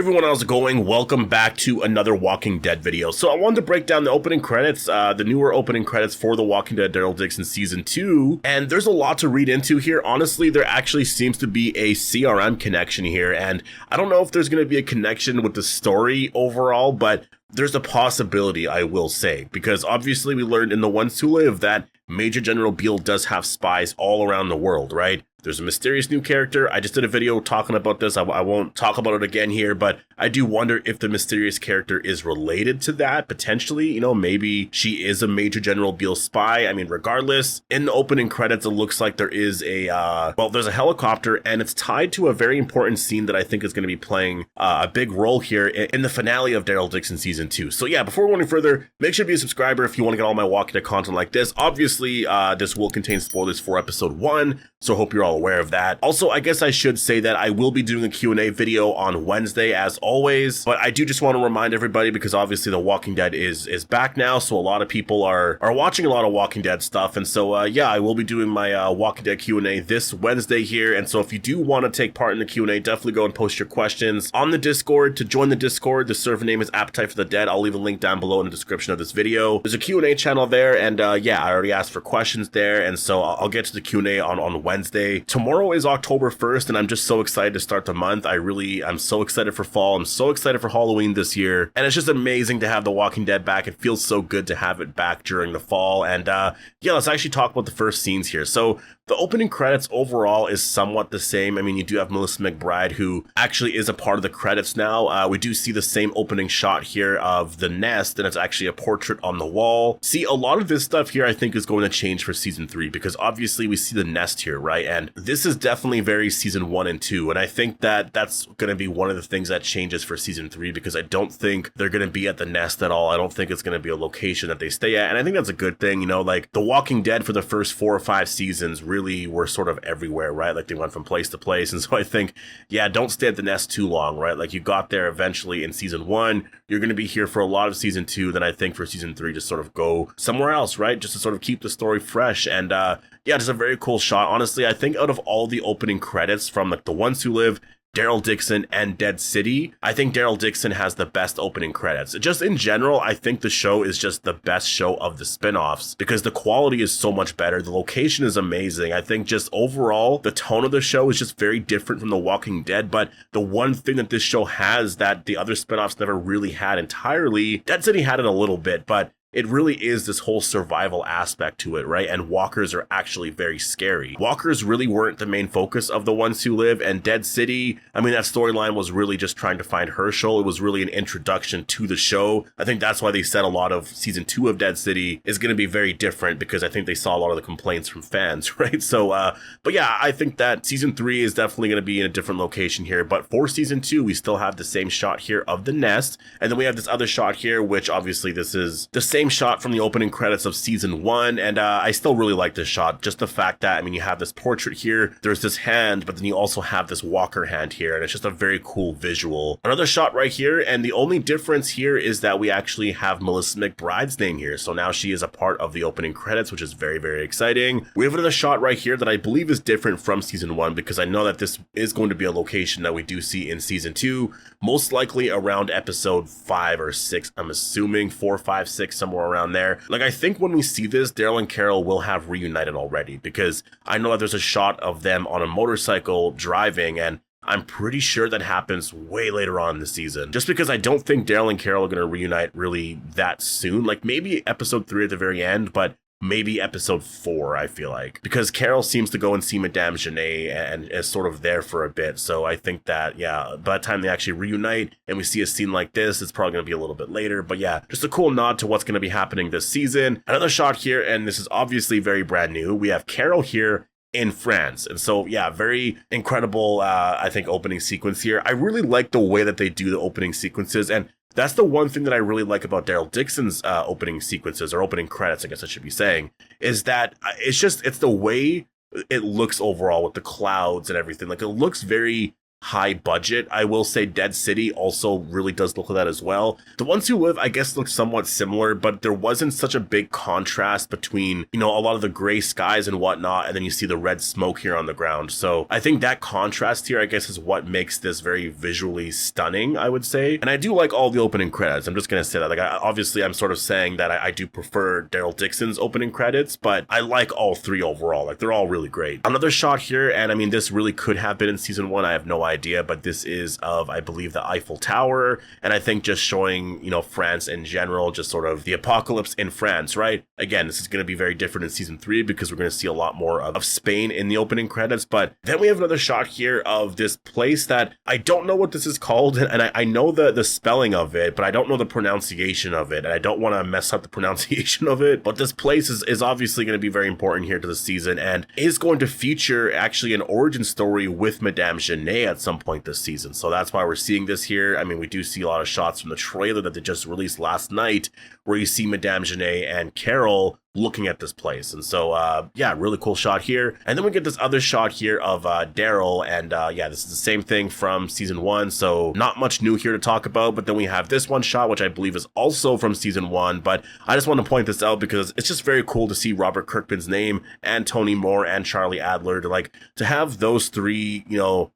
Everyone, how's it going? Welcome back to another Walking Dead video. So I wanted to break down the opening credits, the newer opening credits for The Walking Dead Daryl Dixon Season 2, and there's a lot to read into here. Honestly, there actually seems to be a CRM connection here, and I don't know if there's going to be a connection with the story overall, but there's a possibility, I will say, because obviously we learned in The Ones Who Live that Major General Beale does have spies all around the world, right? There's a mysterious new character. I just did a video talking about this. I won't talk about it again here, but I do wonder if the mysterious character is related to that, potentially. You know, maybe she is a Major General Beale spy. I mean, regardless, in the opening credits, it looks like there is there's a helicopter, and it's tied to a very important scene that I think is going to be playing a big role here in the finale of Daryl Dixon Season 2. So yeah, before we go any further, make sure to be a subscriber if you want to get all my Walking Dead content like this. Obviously, this will contain spoilers for episode 1, so I hope you're all aware of that. Also, I guess I should say that I will be doing a Q&A video on Wednesday as always, but I do just want to remind everybody, because obviously The Walking Dead is back now, so a lot of people are watching a lot of Walking Dead stuff, and so yeah, I will be doing my Walking Dead Q&A this Wednesday here, and so if you do want to take part in the Q&A, definitely go and post your questions on the Discord. To join the Discord, the server name is Appetite for the Dead. I'll leave a link down below in the description of this video. There's a Q&A channel there, and yeah, I already asked for questions there, and so I'll get to the Q&A on Wednesday. Tomorrow is October 1st, and I'm just so excited to start the month. I'm so excited for fall. I'm so excited for Halloween this year, and it's just amazing to have The Walking Dead back. It feels so good to have it back during the fall, and yeah, let's actually talk about the first scenes here. So the opening credits overall is somewhat the same. I mean, you do have Melissa McBride, who actually is a part of the credits now. We do see the same opening shot here of the nest, and it's actually a portrait on the wall. See, a lot of this stuff here I think is going to change for season 3, because obviously we see the nest here, right? And this is definitely very season 1 and 2, and I think that that's going to be one of the things that changes for season 3, because I don't think they're going to be at the nest at all. I don't think it's going to be a location that they stay at, and I think that's a good thing. You know, like The Walking Dead for the first 4 or 5 seasons really were sort of everywhere, right? Like they went from place to place, and so I think, yeah, don't stay at the nest too long, right? Like you got there eventually in season 1, you're going to be here for a lot of season 2, then I think for season 3 just sort of go somewhere else, right? Just to sort of keep the story fresh. And yeah, just a very cool shot. Honestly, I think out of all the opening credits from like The Ones Who Live, Daryl Dixon, and Dead City, I think Daryl Dixon has the best opening credits. Just in general, I think the show is just the best show of the spin-offs, because the quality is so much better. The location is amazing. I think just overall, the tone of the show is just very different from The Walking Dead, but the one thing that this show has that the other spin-offs never really had entirely, Dead City had it a little bit, but it really is this whole survival aspect to it, right? And walkers are actually very scary. Walkers really weren't the main focus of The Ones Who Live, and Dead City, I mean, that storyline was really just trying to find Herschel. It was really an introduction to the show. I think that's why they said a lot of season 2 of Dead City is going to be very different, because I think they saw a lot of the complaints from fans, right? So, but yeah, I think that season 3 is definitely going to be in a different location here, but for season 2, we still have the same shot here of the nest, and then we have this other shot here, which obviously this is the same shot from the opening credits of season 1, and I still really like this shot. Just the fact that, I mean, you have this portrait here, there's this hand, but then you also have this walker hand here, and it's just a very cool visual. Another shot right here, and the only difference here is that we actually have Melissa McBride's name here, so now she is a part of the opening credits, which is very, very exciting. We have another shot right here that I believe is different from season 1, because I know that this is going to be a location that we do see in season 2, most likely around episode 5 or 6, I'm assuming 4, 5, 6, somewhere around there. Like, I think when we see this, Daryl and Carol will have reunited already, because I know that there's a shot of them on a motorcycle driving, and I'm pretty sure that happens way later on in the season, just because I don't think Daryl and Carol are going to reunite really that soon. Like maybe episode 3 at the very end, but maybe episode 4, I feel like, because Carol seems to go and see Madame Genet and is sort of there for a bit. So I think that, yeah, by the time they actually reunite and we see a scene like this, it's probably going to be a little bit later. But yeah, just a cool nod to what's going to be happening this season. Another shot here, and this is obviously very brand new. We have Carol here in France. And so, yeah, very incredible, I think, opening sequence here. I really like the way that they do the opening sequences, and that's the one thing that I really like about Daryl Dixon's opening sequences, or opening credits, I guess I should be saying, is that it's the way it looks overall with the clouds and everything. Like, it looks very high budget. I will say Dead City also really does look like that as well. The Ones Who Live, I guess, look somewhat similar, but there wasn't such a big contrast between, a lot of the gray skies and whatnot, and then you see the red smoke here on the ground. So I think that contrast here, I guess, is what makes this very visually stunning, I would say. And I do like all the opening credits. I'm just going to say that. Like, obviously, I'm sort of saying that I do prefer Daryl Dixon's opening credits, but I like all three overall. Like, they're all really great. Another shot here, and I mean, this really could have been in season 1. I have no idea, but this is of, I believe, the Eiffel Tower. And I think just showing, France in general, just sort of the apocalypse in France, right? Again, this is going to be very different in season 3 because we're going to see a lot more of Spain in the opening credits. But then we have another shot here of this place that I don't know what this is called. And I know the spelling of it, but I don't know the pronunciation of it. And I don't want to mess up the pronunciation of it. But this place is obviously going to be very important here to the season and is going to feature actually an origin story with Madame Genet at some point this season. So that's why we're seeing this here. I mean, we do see a lot of shots from the trailer that they just released last night where you see Madame Genet and Carol looking at this place. And so, yeah, really cool shot here. And then we get this other shot here of Daryl. And yeah, this is the same thing from season 1. So not much new here to talk about. But then we have this one shot, which I believe is also from season 1. But I just want to point this out because it's just very cool to see Robert Kirkman's name and Tony Moore and Charlie Adler to have those three,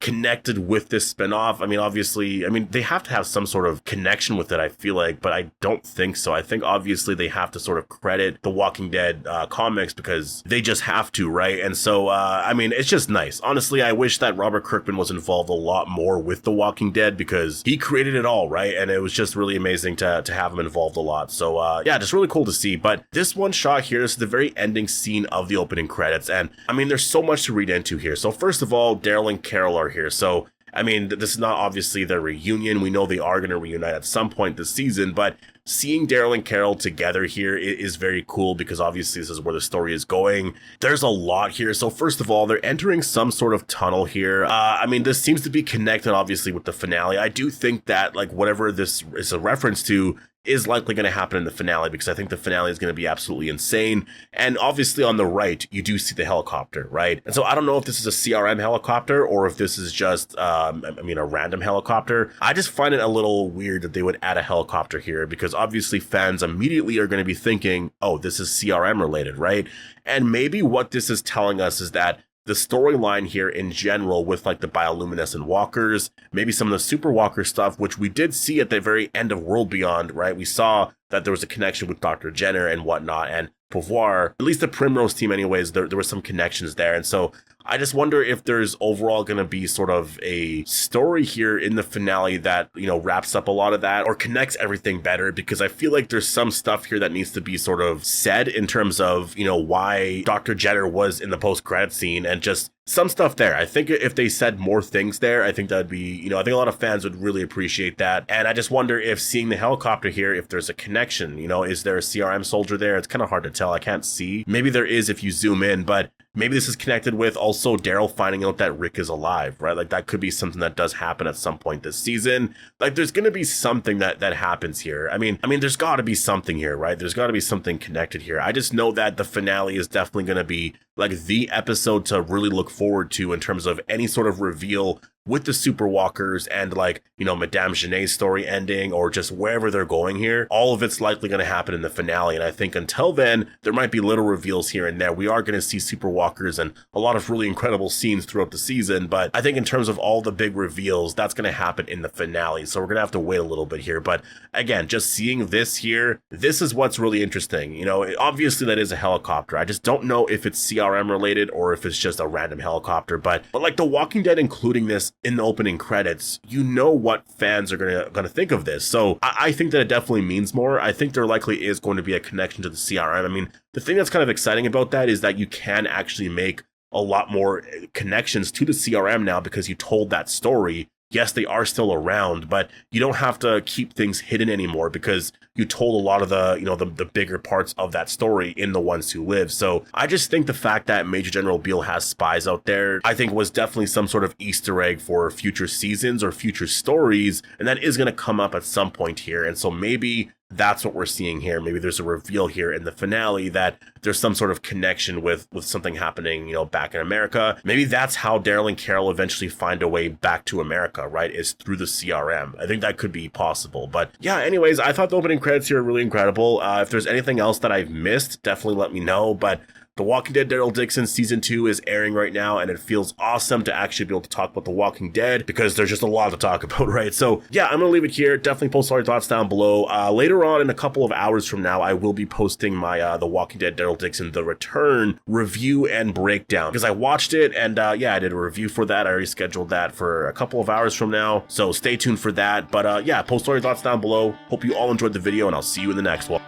connected with this spinoff. I mean, obviously, they have to have some sort of connection with it, I feel like, but I don't think so. I think obviously they have to sort of credit the Walking Dead comics because they just have to, right? And so, it's just nice. Honestly, I wish that Robert Kirkman was involved a lot more with The Walking Dead because he created it all, right? And it was just really amazing to have him involved a lot. So, yeah, just really cool to see. But this one shot here, this is the very ending scene of the opening credits. And, there's so much to read into here. So, first of all, Daryl and Carol are here. So, this is not obviously their reunion. We know they are going to reunite at some point this season, but seeing Daryl and Carol together here is very cool because obviously this is where the story is going. There's a lot here. So first of all, they're entering some sort of tunnel here. This seems to be connected obviously with the finale. I do think that whatever this is a reference to is likely going to happen in the finale because I think the finale is going to be absolutely insane. And obviously on the right, you do see the helicopter, right? And so I don't know if this is a CRM helicopter or if this is just, a random helicopter. I just find it a little weird that they would add a helicopter here because obviously fans immediately are going to be thinking, oh, this is CRM related, right? And maybe what this is telling us is that the storyline here in general with the bioluminescent walkers, maybe some of the super walker stuff, which we did see at the very end of World Beyond, right? We saw that there was a connection with Dr. Jenner and whatnot, and Pouvoir, at least the Primrose team anyways, there were some connections there. And so I just wonder if there's overall going to be sort of a story here in the finale that, wraps up a lot of that or connects everything better, because I feel like there's some stuff here that needs to be sort of said in terms of, why Dr. Jenner was in the post-credit scene and just some stuff there. I think if they said more things there, I think that'd be, I think a lot of fans would really appreciate that. And I just wonder if seeing the helicopter here, if there's a connection, is there a CRM soldier there? It's kind of hard to tell. I can't see. Maybe there is if you zoom in, but maybe this is connected with also Daryl finding out that Rick is alive, right? That could be something that does happen at some point this season. There's going to be something that happens here. There's got to be something here, right? There's got to be something connected here. I just know that the finale is definitely going to be the episode to really look forward to in terms of any sort of reveal with the super walkers and Madame Genet's story ending or just wherever they're going here. All of it's likely going to happen in the finale. And I think until then, there might be little reveals here and there. We are going to see super walkers and a lot of really incredible scenes throughout the season. But I think in terms of all the big reveals, that's going to happen in the finale. So we're going to have to wait a little bit here. But again, just seeing this here, this is what's really interesting. Obviously that is a helicopter. I just don't know if it's CRM related or if it's just a random helicopter. But The Walking Dead including this in the opening credits, what fans are gonna think of this. So I think that it definitely means more. I think there likely is going to be a connection to the CRM. The thing that's kind of exciting about that is that you can actually make a lot more connections to the CRM now because you told that story. Yes, they are still around, but you don't have to keep things hidden anymore because you told a lot of the bigger parts of that story in The Ones Who Live. So I just think the fact that Major General Beale has spies out there, I think was definitely some sort of Easter egg for future seasons or future stories. And that is going to come up at some point here. And so maybe that's what we're seeing here. Maybe there's a reveal here in the finale that there's some sort of connection with something happening, back in America. Maybe that's how Daryl and Carol eventually find a way back to America, right? Is through the CRM. I think that could be possible. But yeah, anyways, I thought the opening credits here are really incredible. If there's anything else that I've missed, definitely let me know. But The Walking Dead Daryl Dixon Season 2 is airing right now, and it feels awesome to actually be able to talk about The Walking Dead because there's just a lot to talk about, right? So yeah, I'm going to leave it here. Definitely post all your thoughts down below. Later on, in a couple of hours from now, I will be posting my The Walking Dead Daryl Dixon The Return review and breakdown because I watched it, and yeah, I did a review for that. I already scheduled that for a couple of hours from now, so stay tuned for that. But yeah, post all your thoughts down below. Hope you all enjoyed the video, and I'll see you in the next one.